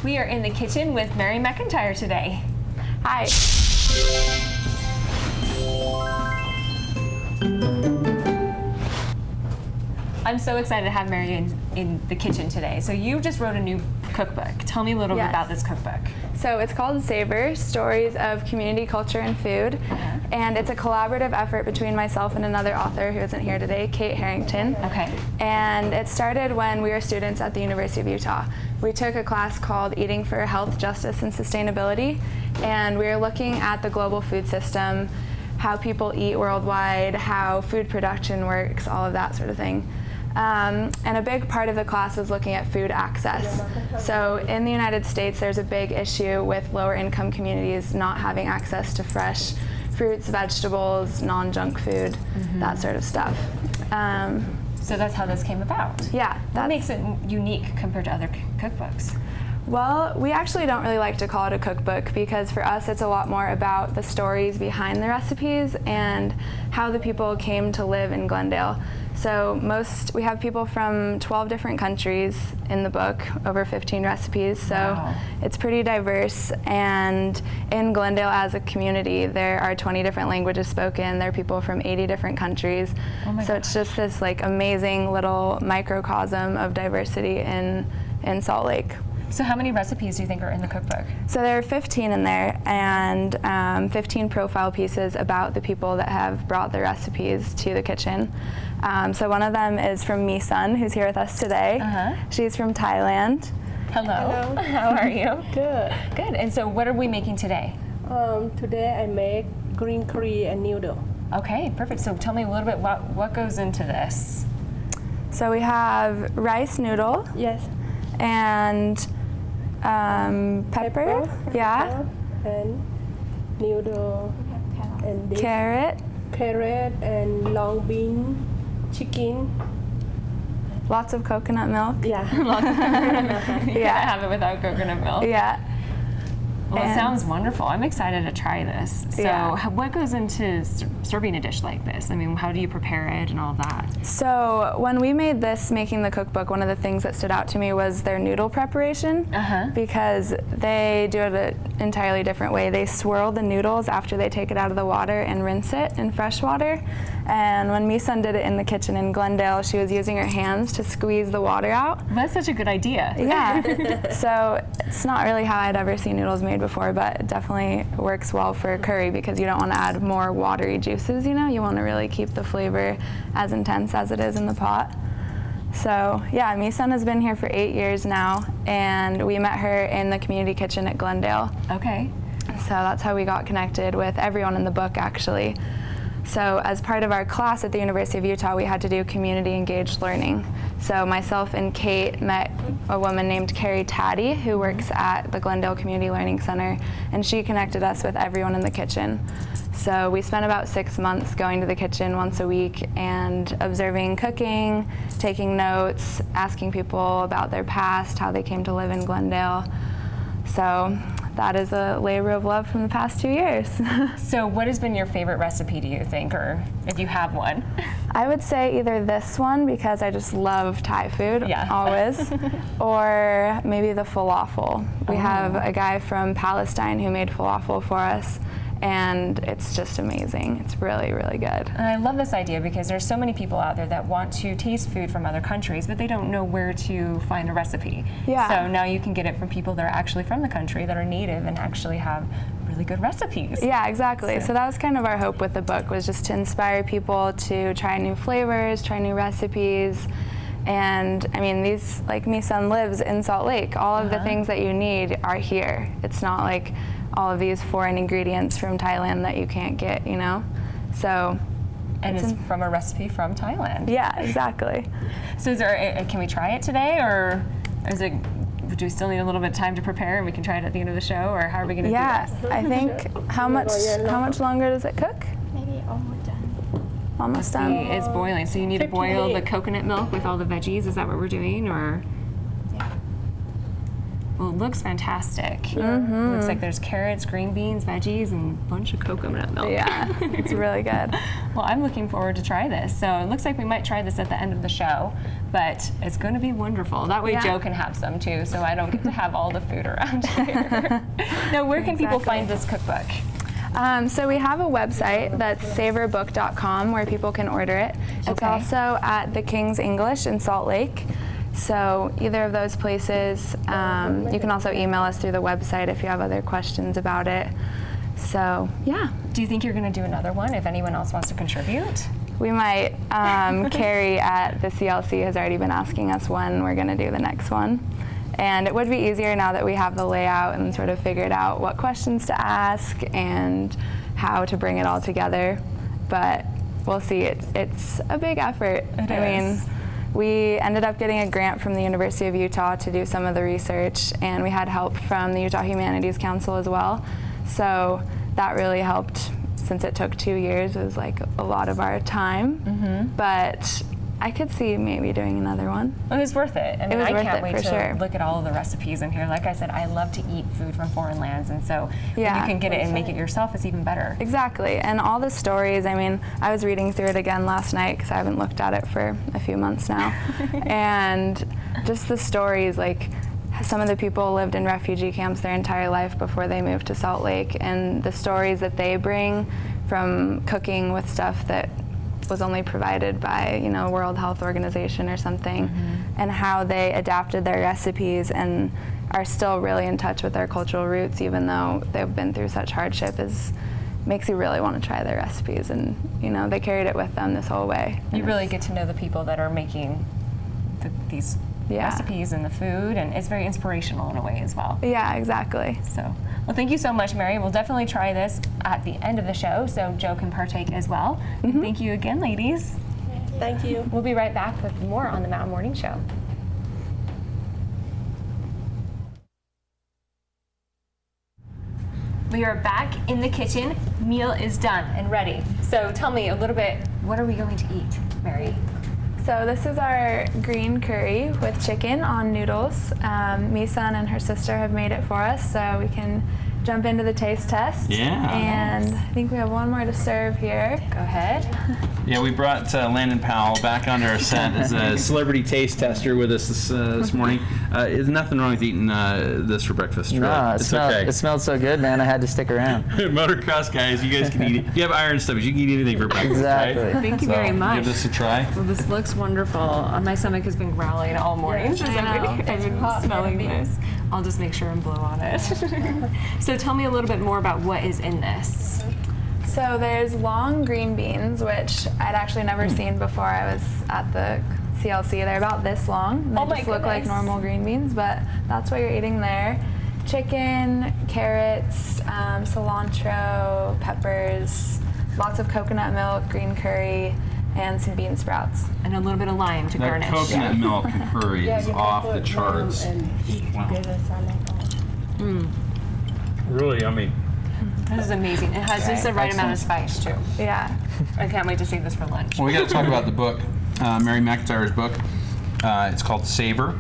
We are in the kitchen with Mary McIntyre today. Hi. I'm so excited to have Mary in the kitchen today. So you just wrote a new cookbook. Tell me a little bit about this cookbook. So it's called Savor, Stories of Community, Culture, and Food. And it's a collaborative effort between myself and another author who isn't here today, Harrington. Okay. And it started when we were students at the University of Utah. We took a class called Eating for Health, Justice, and Sustainability. And we were looking at the global food system, how people eat worldwide, how food production works, all of that sort of thing. And a big part of the class was looking at food access. So in the United States, there's a big issue with lower income communities not having access to fresh fruits, vegetables, non-junk food, that sort of stuff. So that's how this came about. Yeah. What makes it unique compared to other cookbooks? Well, we actually don't really like to call it a cookbook because for us it's a lot more about the stories behind the recipes and how the people came to live in Glendale. So we have people from 12 different countries in the book, over 15 recipes, so it's pretty diverse. And in Glendale as a community, there are 20 different languages spoken. There are people from 80 different countries. So it's just this like amazing little microcosm of diversity in Salt Lake. So how many recipes do you think are in the cookbook? So there are 15 in there, and 15 profile pieces about the people that have brought their recipes to the kitchen. So one of them is from Mi-sun, who's here with us today. She's from Thailand. Hello. How are you? Good. Good. And so what are we making today? Today I make green curry and noodle. Okay, perfect. So tell me a little bit what goes into this. So we have rice noodle. Yes. And pepper. Yeah. And noodle. And this Carrot. and long bean chicken. Lots of coconut milk. Yeah. You can't have it without coconut milk. Yeah. Well, it sounds wonderful. I'm excited to try this. So what goes into serving a dish like this? I mean, how do you prepare it and all that? So when we made this, making the cookbook, one of the things that stood out to me was their noodle preparation because they do it an entirely different way. They swirl the noodles after they take it out of the water and rinse it in fresh water. And when Mi-sun did it in the kitchen in Glendale, she was using her hands to squeeze the water out. That's such a good idea. Yeah. So it's not really how I'd ever seen noodles made before, but it definitely works well for curry because you don't want to add more watery juices, you know? You want to really keep the flavor as intense as it is in the pot. So yeah, Mi-sun has been here for 8 years now, and we met her in the community kitchen at Glendale. Okay. So that's how we got connected with everyone in the book, actually. So as part of our class at the University of Utah, we had to do community engaged learning. So myself and Kate met a woman named Carrie Taddy who works at the Glendale Community Learning Center, and she connected us with everyone in the kitchen. So we spent about 6 months going to the kitchen once a week and observing cooking, taking notes, asking people about their past, how they came to live in Glendale. So that is a labor of love from the past 2 years. So what has been your favorite recipe, do you think, or if you have one? I would say either this one, because I just love Thai food, always, or maybe the falafel. We have a guy from Palestine who made falafel for us, and it's just amazing. It's really, really good. And I love this idea because there's so many people out there that want to taste food from other countries, but they don't know where to find a recipe. Yeah. So now you can get it from people that are actually from the country, that are native, and actually have really good recipes. Yeah, exactly. So that was kind of our hope with the book, was just to inspire people to try new flavors, try new recipes. And I mean, these, like Mi-sun lives in Salt Lake. All of the things that you need are here. It's not like all of these foreign ingredients from Thailand that you can't get, you know? So. And it's from a recipe from Thailand. Yeah, exactly. So is there can we try it today, or do we still need a little bit of time to prepare and we can try it at the end of the show, or how are we going to do this? I think, how much longer does it cook? Maybe almost done. Almost done. It's boiling, so you need to boil the coconut milk with all the veggies. Is that what we're doing, or? Yeah. Well, it looks fantastic. Looks like there's carrots, green beans, veggies, and a bunch of coconut milk. Yeah, it's really good. Well, I'm looking forward to try this. So it looks like we might try this at the end of the show, but it's going to be wonderful. That way Joe can have some too, so I don't get to have all the food around here. Now, where can people find this cookbook? So we have a website that's savorbook.com where people can order it. It's also at the King's English in Salt Lake. So either of those places. You can also email us through the website if you have other questions about it. So yeah. Do you think you're going to do another one if anyone else wants to contribute? We might. Carrie at the CLC has already been asking us when we're going to do the next one. And it would be easier now that we have the layout and sort of figured out what questions to ask and how to bring it all together. But we'll see. It's a big effort. I mean, we ended up getting a grant from the University of Utah to do some of the research, and we had help from the Utah Humanities Council as well. So that really helped. Since it took 2 years, it was like a lot of our time. But I could see maybe doing another one. It was worth it. I mean, I can't wait to sure. look at all of the recipes in here. Like I said, I love to eat food from foreign lands, and so if you can get it and make it yourself, it's even better. Exactly, and all the stories, I mean, I was reading through it again last night because I haven't looked at it for a few months now. And just the stories, like some of the people lived in refugee camps their entire life before they moved to Salt Lake, and the stories that they bring from cooking with stuff that was only provided by, World Health Organization or something, and how they adapted their recipes and are still really in touch with their cultural roots, even though they've been through such hardship, makes you really want to try their recipes. And, they carried it with them this whole way. You really get to know the people that are making these recipes and the food, and it's very inspirational in a way as well. Yeah, exactly. So, well, thank you so much, Mary. We'll definitely try this at the end of the show so Joe can partake as well. Thank you again, ladies. Thank you. We'll be right back with more on the Mountain Morning Show. We are back in the kitchen. Meal is done and ready. So tell me a little bit, what are we going to eat, Mary? So this is our green curry with chicken on noodles. Misan and her sister have made it for us, so we can jump into the taste test. Yeah. And I think we have one more to serve here. Go ahead. Yeah, we brought Landon Powell back onto our set as a celebrity taste tester with us this morning. There's nothing wrong with eating this for breakfast. No, really. it smelled so good, man. I had to stick around. Motocross guys, you guys can eat it. You have iron stomachs. You can eat anything for breakfast, Exactly. right? Thank you very much. Give this a try. Well, this looks wonderful. My stomach has been growling all morning since I've been smelling this. I'll just make sure and blow on it. So tell me a little bit more about what is in this. So there's long green beans, which I'd actually never seen before I was at the CLC. They're about this long. They just look like normal green beans, but that's what you're eating there. Chicken, carrots, cilantro, peppers, lots of coconut milk, green curry, and some bean sprouts. And a little bit of lime to That garnish. coconut milk curry is off the charts. Really yummy. This is amazing. It has just the right amount of spice too. Yeah. I can't wait to see this for lunch. Well, we got to talk about the book, Mary McIntyre's book. It's called Savor.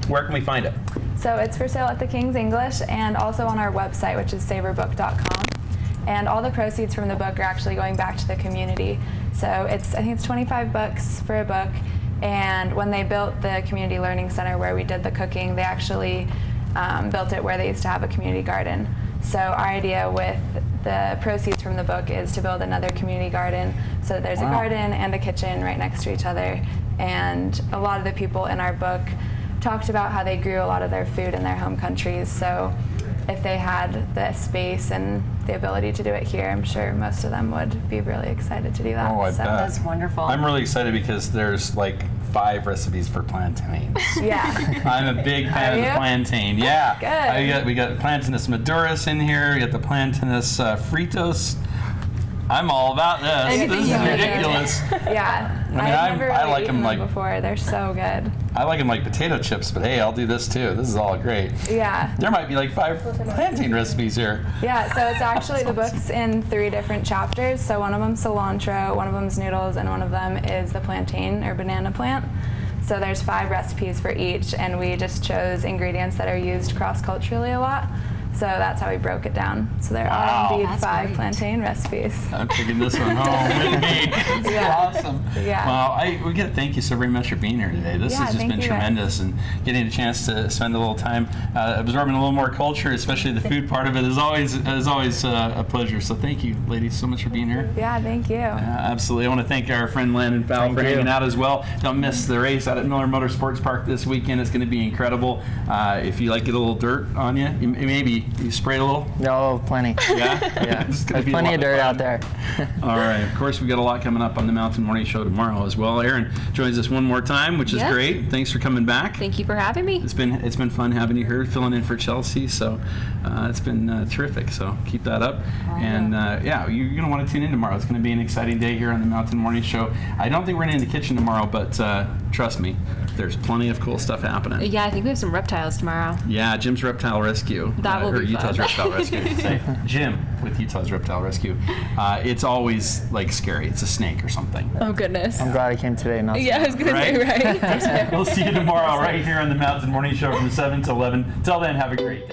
Where can we find it? So it's for sale at the King's English and also on our website, which is savorbook.com. And all the proceeds from the book are actually going back to the community. So I think it's $25 for a book. And when they built the Community Learning Center where we did the cooking, they actually built it where they used to have a community garden. So our idea with the proceeds from the book is to build another community garden so that there's a garden and a kitchen right next to each other. And a lot of the people in our book talked about how they grew a lot of their food in their home countries. So if they had the space and the ability to do it here, I'm sure most of them would be really excited to do that. Oh, I so bet. That's wonderful. I'm really excited because there's like 5 recipes for plantains. Yeah. I'm a big fan of the plantain. Yeah. Good. We got plantainus maduris in here. We got the plantainus fritos. I'm all about this. Anything This is you can do. ridiculous. Yeah. I mean, I've never I really like eaten them like before. They're so good. I like them like potato chips, but hey, I'll do this too. This is all great. Yeah. There might be like 5 plantain recipes here. Yeah, so it's actually the book's in 3 different chapters. So one of them's cilantro, one of them's noodles, and one of them is the plantain or banana plant. So there's 5 recipes for each, and we just chose ingredients that are used cross-culturally a lot. So that's how we broke it down. So there Wow. are indeed That's 5 great. plantain recipes. I'm taking this one home with me. It's Yeah. awesome. Yeah. Well, we got to thank you so very much for being here today. This Yeah, has just thank been you guys. tremendous, and getting a chance to spend a little time absorbing a little more culture, especially the food part of it, is always a pleasure. So thank you, ladies, so much for being here. Yeah, thank you. Absolutely. I want to thank our friend Landon Powell Thank for you. hanging out as well. Don't miss the race out at Miller Motorsports Park this weekend. It's going to be incredible. If you like get a little dirt on you, maybe you spray it a little. Oh, plenty. Yeah? Yeah. It's gonna There's be a plenty lot of dirt fun. out there. All right. Of course, we got a lot coming up on the Mountain Morning Show tomorrow as well. Aaron joins us one more time, which is Yes. great. Thanks for coming back. Thank you for having me. It's been fun having you here, filling in for Chelsea. So it's been terrific. So keep that up. And yeah, you're going to want to tune in tomorrow. It's going to be an exciting day here on the Mountain Morning Show. I don't think we're going to in the kitchen tomorrow, but trust me, there's plenty of cool stuff happening. Yeah, I think we have some reptiles tomorrow. Yeah, Jim's Reptile Rescue. That will or be Utah's fun. Reptile Rescue, I should say. Jim with Utah's Reptile Rescue. It's always like scary. It's a snake or something. Oh goodness. I'm glad I came today. Not Yeah, I was gonna say right. We'll see you tomorrow right here on the Mountain Morning Show from 7 to 11. Till then, have a great day.